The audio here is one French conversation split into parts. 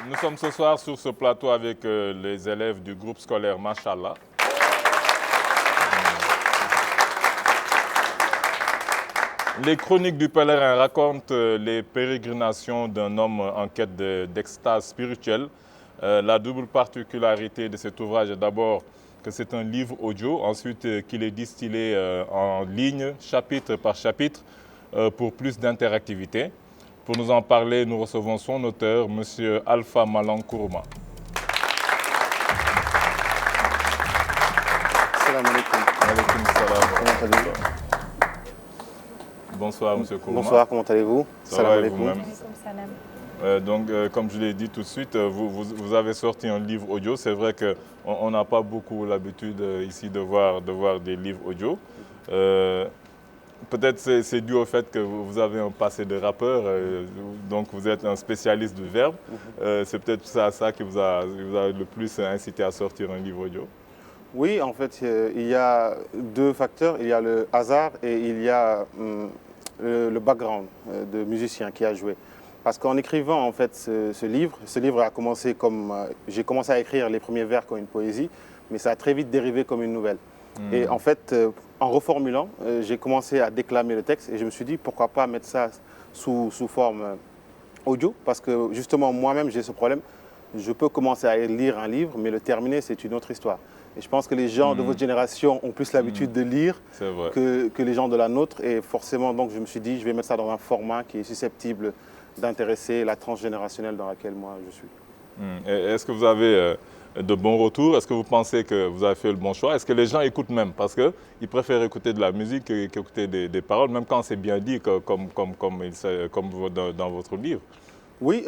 Nous sommes ce soir sur ce plateau avec les élèves du groupe scolaire Machallah. Les chroniques du pèlerin racontent les pérégrinations d'un homme en quête d'extase spirituelle. La double particularité de cet ouvrage est d'abord que c'est un livre audio, ensuite qu'il est distillé en ligne, chapitre par chapitre, pour plus d'interactivité. Pour nous en parler, nous recevons son auteur, M. Alpha Malankourma. Salam alaikum. Alaikum salam. Comment allez-vous? Bonsoir, M. Kourma. Bonsoir, comment allez-vous? Ça va et vous-même? Comme je l'ai dit tout de suite, vous avez sorti un livre audio. C'est vrai qu'on n'a pas beaucoup l'habitude ici de voir des livres audio. Peut-être c'est dû au fait que vous avez un passé de rappeur, donc vous êtes un spécialiste du verbe. C'est peut-être ça qui vous a le plus incité à sortir un livre audio. Oui, en fait, il y a deux facteurs. Il y a le hasard et il y a le background de musicien qui a joué. Parce qu'en écrivant en fait ce livre a commencé comme... j'ai commencé à écrire les premiers vers comme une poésie, mais ça a très vite dérivé comme une nouvelle. Et en fait, en reformulant, j'ai commencé à déclamer le texte et je me suis dit pourquoi pas mettre ça sous forme audio, parce que justement moi-même j'ai ce problème. Je peux commencer à lire un livre, mais le terminer c'est une autre histoire. Et je pense que les gens de votre génération ont plus l'habitude de lire que les gens de la nôtre. Et forcément, donc je me suis dit je vais mettre ça dans un format qui est susceptible d'intéresser la tranche générationnelle dans laquelle moi je suis. Est-ce que vous avez de bons retours? Est-ce que vous pensez que vous avez fait le bon choix? Est-ce que les gens écoutent même? Parce qu'ils préfèrent écouter de la musique qu'écouter des paroles, même quand c'est bien dit, comme dans votre livre. Oui,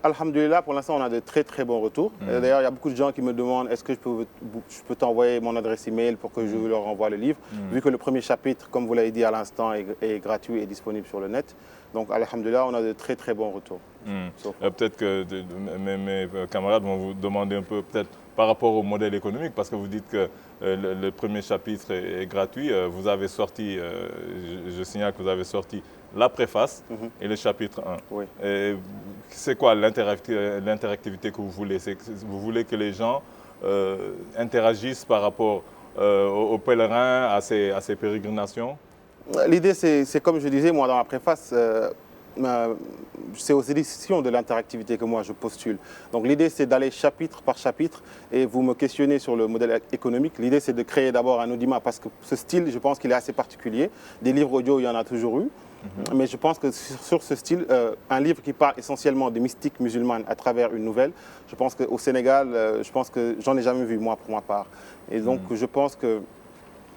alhamdoulilah, pour l'instant on a de très très bons retours. D'ailleurs, il y a beaucoup de gens qui me demandent est-ce que je peux t'envoyer mon adresse email pour que je leur envoie le livre, vu que le premier chapitre, comme vous l'avez dit à l'instant, est gratuit et disponible sur le net. Donc, alhamdoulilah, on a de très très bons retours. Peut-être que mes camarades vont vous demander un peu, peut-être par rapport au modèle économique, parce que vous dites que le premier chapitre est gratuit. Vous avez sorti, je signale que vous avez sorti la préface et le chapitre 1. Oui. C'est quoi l'interactivité que vous voulez? Vous voulez que les gens interagissent par rapport aux pèlerins, à ces pérégrinations? L'idée, c'est comme je disais, moi, dans la préface, c'est aux éditions de l'interactivité que moi je postule. Donc l'idée, c'est d'aller chapitre par chapitre et vous me questionnez sur le modèle économique. L'idée, c'est de créer d'abord un audimat parce que ce style, je pense qu'il est assez particulier. Des livres audio, il y en a toujours eu. Mais je pense que sur ce style, un livre qui parle essentiellement des mystiques musulmanes à travers une nouvelle, je pense qu'au Sénégal, je pense que j'en ai jamais vu, moi, pour ma part. Et donc, je pense que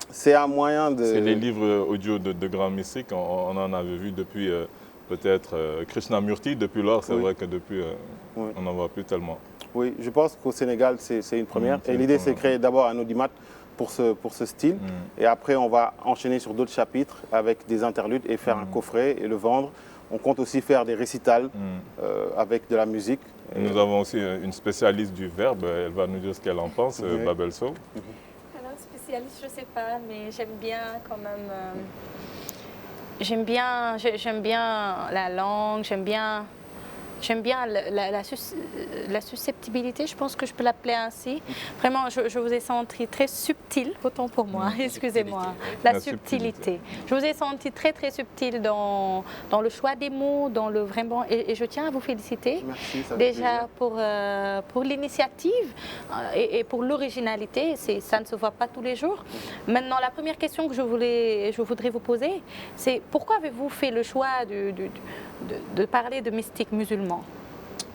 c'est un moyen de... C'est les livres audio de grands mystiques, on en avait vu depuis peut-être Krishnamurti, depuis lors, c'est vrai que depuis, on n'en voit plus tellement. Oui, je pense qu'au Sénégal, c'est une première. Et l'idée, c'est de créer d'abord un audimat pour ce style. Et après, on va enchaîner sur d'autres chapitres avec des interludes et faire un coffret et le vendre. On compte aussi faire des récitals avec de la musique. Nous avons aussi une spécialiste du verbe, elle va nous dire ce qu'elle en pense, Babel Sow. Alors, spécialiste, je ne sais pas, mais j'aime bien quand même... J'aime bien la langue, j'aime bien la susceptibilité, je pense que je peux l'appeler ainsi. Vraiment, je vous ai senti très subtil, autant pour moi, excusez-moi, la subtilité. Je vous ai senti très très subtil dans le choix des mots, dans le vraiment, et je tiens à vous féliciter. Merci, ça déjà pour l'initiative et pour l'originalité, ça ne se voit pas tous les jours. Maintenant, la première question que je voudrais vous poser, c'est pourquoi avez-vous fait le choix de parler de mystique musulman?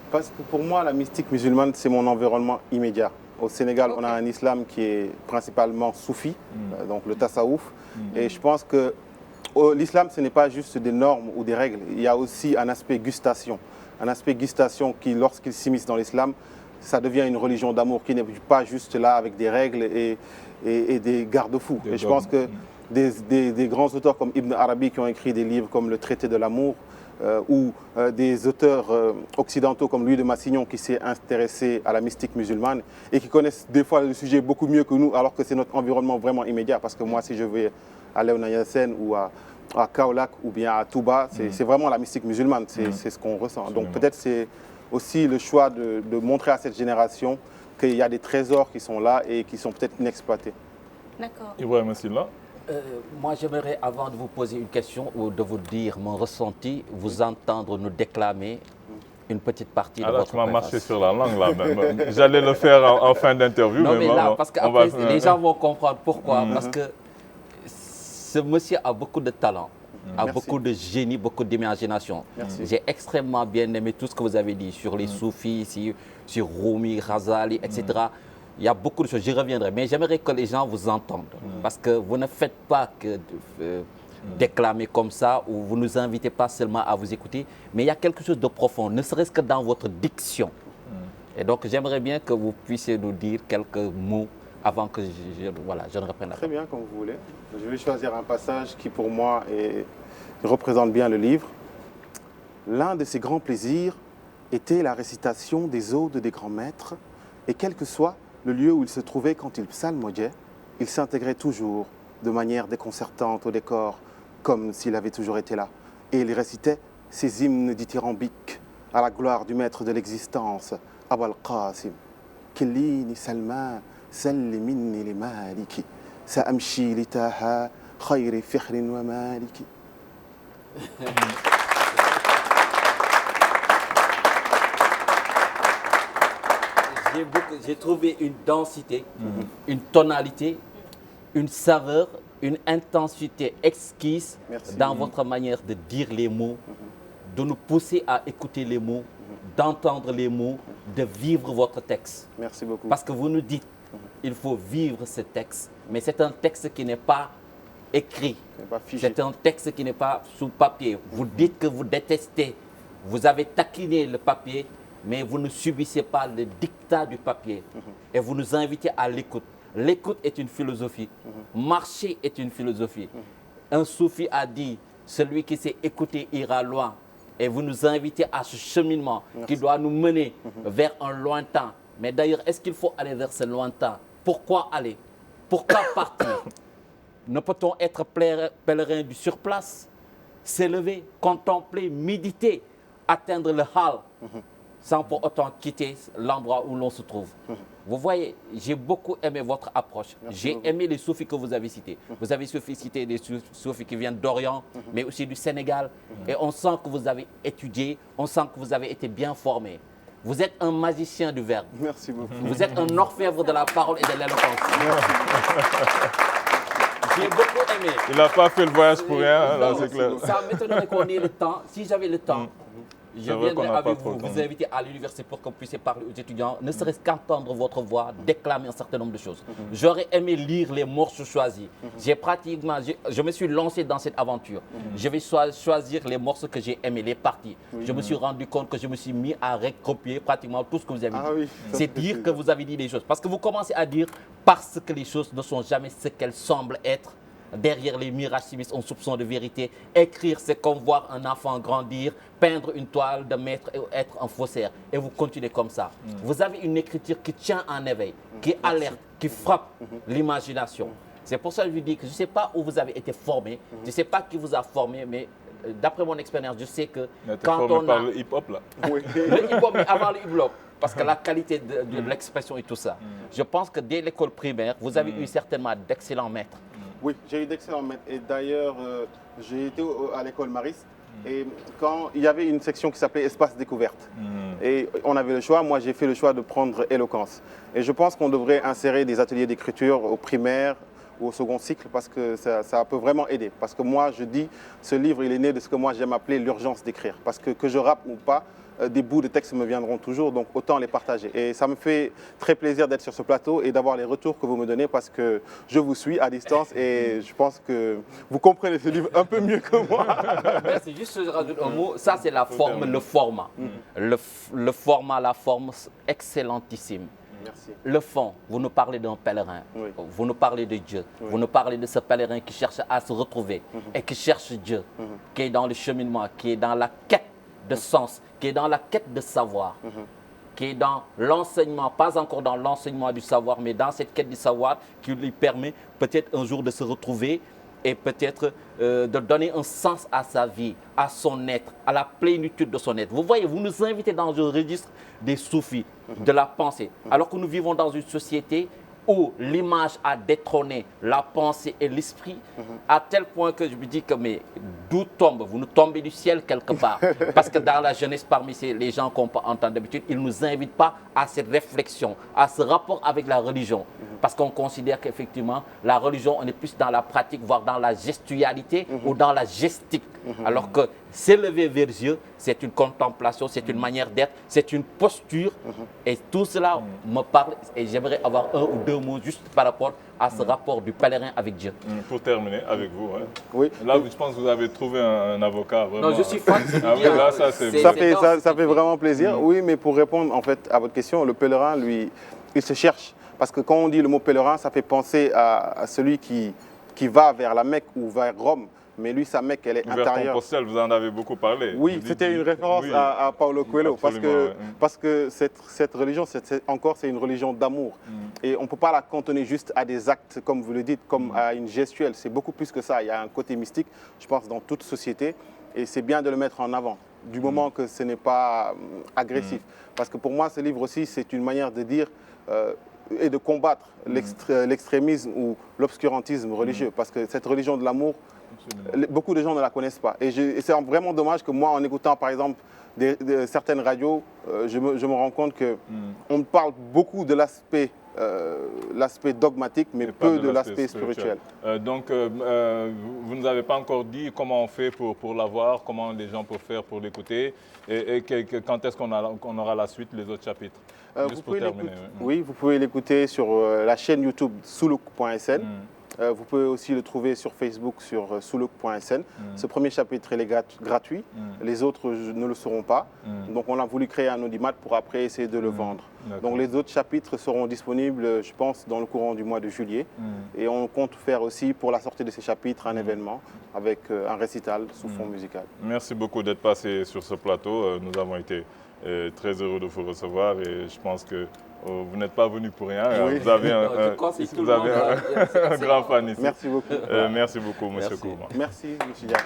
Parce que pour moi, la mystique musulmane, c'est mon environnement immédiat. Au Sénégal, on a un islam qui est principalement soufi, donc le tasawwuf. Et je pense que l'islam, ce n'est pas juste des normes ou des règles. Il y a aussi un aspect gustation. Un aspect gustation qui, lorsqu'il s'immisce dans l'islam, ça devient une religion d'amour qui n'est pas juste là avec des règles et des garde-fous. Et je pense que des grands auteurs comme Ibn Arabi qui ont écrit des livres comme Le Traité de l'amour, ou des auteurs occidentaux comme Louis de Massignon qui s'est intéressé à la mystique musulmane et qui connaissent des fois le sujet beaucoup mieux que nous alors que c'est notre environnement vraiment immédiat. Parce que moi, si je vais à Léona Yassine ou à Kaolack ou bien à Touba, c'est vraiment la mystique musulmane, c'est ce qu'on ressent. Donc peut-être c'est aussi le choix de montrer à cette génération qu'il y a des trésors qui sont là et qui sont peut-être inexploités. D'accord. Ibrahim Silla. Moi, j'aimerais, avant de vous poser une question ou de vous dire mon ressenti, vous entendre nous déclamer une petite partie de votre tu m'as préface. marché sur la langue là. J'allais le faire en fin d'interview. Non, mais là, bon, parce qu'après, les gens vont comprendre pourquoi. Parce que ce monsieur a beaucoup de talent, a Merci. beaucoup de génie, beaucoup d'imagination. Merci. J'ai extrêmement bien aimé tout ce que vous avez dit sur les soufis, sur Rumi, Ghazali, etc. Il y a beaucoup de choses, j'y reviendrai. Mais j'aimerais que les gens vous entendent. Parce que vous ne faites pas que déclamer comme ça, ou vous ne nous invitez pas seulement à vous écouter, mais il y a quelque chose de profond, ne serait-ce que dans votre diction. Et donc j'aimerais bien que vous puissiez nous dire quelques mots avant que je ne reprenne la Très parole. bien, comme vous voulez. Je vais choisir un passage qui, pour moi, représente bien le livre. L'un de ses grands plaisirs était la récitation des odes des grands maîtres, et quel que soit le lieu où il se trouvait quand il psalmodiait, il s'intégrait toujours de manière déconcertante au décor, comme s'il avait toujours été là. Et il récitait ces hymnes dithyrambiques à la gloire du maître de l'existence, Abul Qasim. Killini Salma, Sallimini li Maliki, Sa'amshi li Taha, Khayri Fikhrin wa Maliki. J'ai trouvé une densité, une tonalité, une saveur, une intensité exquise Merci. dans votre manière de dire les mots, de nous pousser à écouter les mots, d'entendre les mots, de vivre votre texte. Merci beaucoup. Parce que vous nous dites, il faut vivre ce texte, mais c'est un texte qui n'est pas écrit. Ce n'est pas figé. C'est un texte qui n'est pas sous papier. Vous dites que vous détestez, vous avez taquiné le papier, mais vous ne subissez pas le dictat du papier. Et vous nous invitez à l'écoute. L'écoute est une philosophie. Marcher est une philosophie. Un soufi a dit, celui qui sait écouter ira loin. Et vous nous invitez à ce cheminement qui doit nous mener vers un lointain. Mais d'ailleurs, est-ce qu'il faut aller vers ce lointain? Pourquoi aller? Pourquoi partir? Ne peut-on être pèlerin du surplace, s'élever, contempler, méditer, atteindre le hall, sans pour autant quitter l'endroit où l'on se trouve? Vous voyez, j'ai beaucoup aimé votre approche. J'ai aimé les soufis que vous avez cités. Vous avez cité des soufis qui viennent d'Orient, mais aussi du Sénégal. Et on sent que vous avez étudié, on sent que vous avez été bien formé. Vous êtes un magicien du verbe. Merci beaucoup. Vous êtes un orfèvre de la parole et de l'éloquence. J'ai beaucoup aimé. Il n'a pas fait le voyage pour rien, hein, là, Non, c'est clair. Ça m'étonnerait qu'on ait le temps. Si j'avais le temps, je C'est vrai viendrais qu'on n'a pas avec trop vous, le temps. vous inviter à l'université pour qu'on puisse parler aux étudiants, ne serait-ce qu'entendre votre voix, déclamer un certain nombre de choses. J'aurais aimé lire les morceaux choisis. Je me suis lancé dans cette aventure. Je vais choisir les morceaux que j'ai aimés, les parties. Je me suis rendu compte que je me suis mis à recopier pratiquement tout ce que vous avez dit. Ah oui, ça C'est fait dire plaisir. que vous avez dit des choses. Parce que vous commencez à dire parce que les choses ne sont jamais ce qu'elles semblent être. Derrière les mirages sinistres, on soupçonne de vérité. Écrire, c'est comme voir un enfant grandir, peindre une toile de maître et être un faussaire. Et vous continuez comme ça. Vous avez une écriture qui tient en éveil, qui alerte, qui frappe l'imagination. C'est pour ça que je vous dis que je ne sais pas où vous avez été formé, je ne sais pas qui vous a formé, mais d'après mon expérience, je sais que On a été quand formé on par a... le hip-hop, là. Oui. Le hip-hop, mais avant le hip-hop, parce que la qualité de l'expression et tout ça. Je pense que dès l'école primaire, vous avez eu certainement d'excellents maîtres. Oui, j'ai eu d'excellents maîtres. Et d'ailleurs, j'ai été à l'école Mariste. Et quand il y avait une section qui s'appelait Espace découverte. Et on avait le choix. Moi, j'ai fait le choix de prendre éloquence. Et je pense qu'on devrait insérer des ateliers d'écriture au primaire ou au second cycle parce que ça peut vraiment aider. Parce que moi, je dis, ce livre, il est né de ce que moi j'aime appeler l'urgence d'écrire. Parce que je rappe ou pas, des bouts de texte me viendront toujours, donc autant les partager. Et ça me fait très plaisir d'être sur ce plateau et d'avoir les retours que vous me donnez parce que je vous suis à distance et je pense que vous comprenez ce livre un peu mieux que moi. Merci, juste je rajoute un mot. Ça, c'est la forme, le format. Le format, la forme, excellentissime. Merci. Le fond, vous nous parlez d'un pèlerin, Oui. vous nous parlez de Dieu, vous nous parlez de ce pèlerin qui cherche à se retrouver et qui cherche Dieu, qui est dans le cheminement, qui est dans la quête de sens, qui est dans la quête de savoir, qui est dans l'enseignement, pas encore dans l'enseignement du savoir, mais dans cette quête du savoir qui lui permet peut-être un jour de se retrouver et peut-être de donner un sens à sa vie, à son être, à la plénitude de son être. Vous voyez, vous nous invitez dans un registre des soufis, de la pensée, alors que nous vivons dans une société où l'image a détrôné la pensée et l'esprit, à tel point que je me dis que mais d'où tombe, vous nous tombez du ciel quelque part. Parce que dans la jeunesse, parmi les gens qu'on entend d'habitude, ils ne nous invitent pas à cette réflexion, à ce rapport avec la religion. Parce qu'on considère qu'effectivement, la religion, on est plus dans la pratique, voire dans la gestualité ou dans la gestique. Alors que s'élever vers Dieu, c'est une contemplation, c'est une manière d'être, c'est une posture. Et tout cela me parle et j'aimerais avoir un ou deux mots juste par rapport à ce rapport du pèlerin avec Dieu. Pour terminer avec vous, hein. Oui. Là, je pense que vous avez trouvé un avocat. Vraiment. Non, je suis fan. Ah oui, là, ça fait vraiment plaisir. Oui, mais pour répondre en fait à votre question, le pèlerin, lui, il se cherche. Parce que quand on dit le mot pèlerin, ça fait penser à celui qui va vers la Mecque ou vers Rome. Mais lui, sa Mecque, elle est vers intérieure. Compostelle, vous en avez beaucoup parlé. Oui, c'était une référence à Paulo Coelho. Parce que cette religion, c'est une religion d'amour. Et on ne peut pas la cantonner juste à des actes, comme vous le dites, comme à une gestuelle. C'est beaucoup plus que ça. Il y a un côté mystique, je pense, dans toute société. Et c'est bien de le mettre en avant, du moment que ce n'est pas agressif. Parce que pour moi, ce livre aussi, c'est une manière de dire et de combattre l'extrémisme ou l'obscurantisme religieux. Parce que cette religion de l'amour, beaucoup de gens ne la connaissent pas. Et c'est vraiment dommage que moi, en écoutant par exemple certaines radios, je me rends compte qu'on parle beaucoup de l'aspect dogmatique, mais peu de l'aspect spirituel. Donc, vous ne nous avez pas encore dit comment on fait pour l'avoir, comment les gens peuvent faire pour l'écouter, et quand est-ce qu'on aura la suite, les autres chapitres. Juste pour terminer. Oui, vous pouvez l'écouter sur la chaîne YouTube soulouk.sn. Vous pouvez aussi le trouver sur Facebook sur soulouk.sn. Ce premier chapitre il est gratuit, les autres ne le seront pas. Donc on a voulu créer un audimat pour après essayer de le vendre. Donc les autres chapitres seront disponibles, je pense, dans le courant du mois de juillet. Et on compte faire aussi pour la sortie de ces chapitres un événement avec un récital sous fond musical. Merci beaucoup d'être passé sur ce plateau. Nous avons été très heureux de vous recevoir et je pense que vous n'êtes pas venu pour rien. Oui. Vous avez un grand fan ici. Merci beaucoup. Merci beaucoup, M. Kourma. Merci, M. Diack.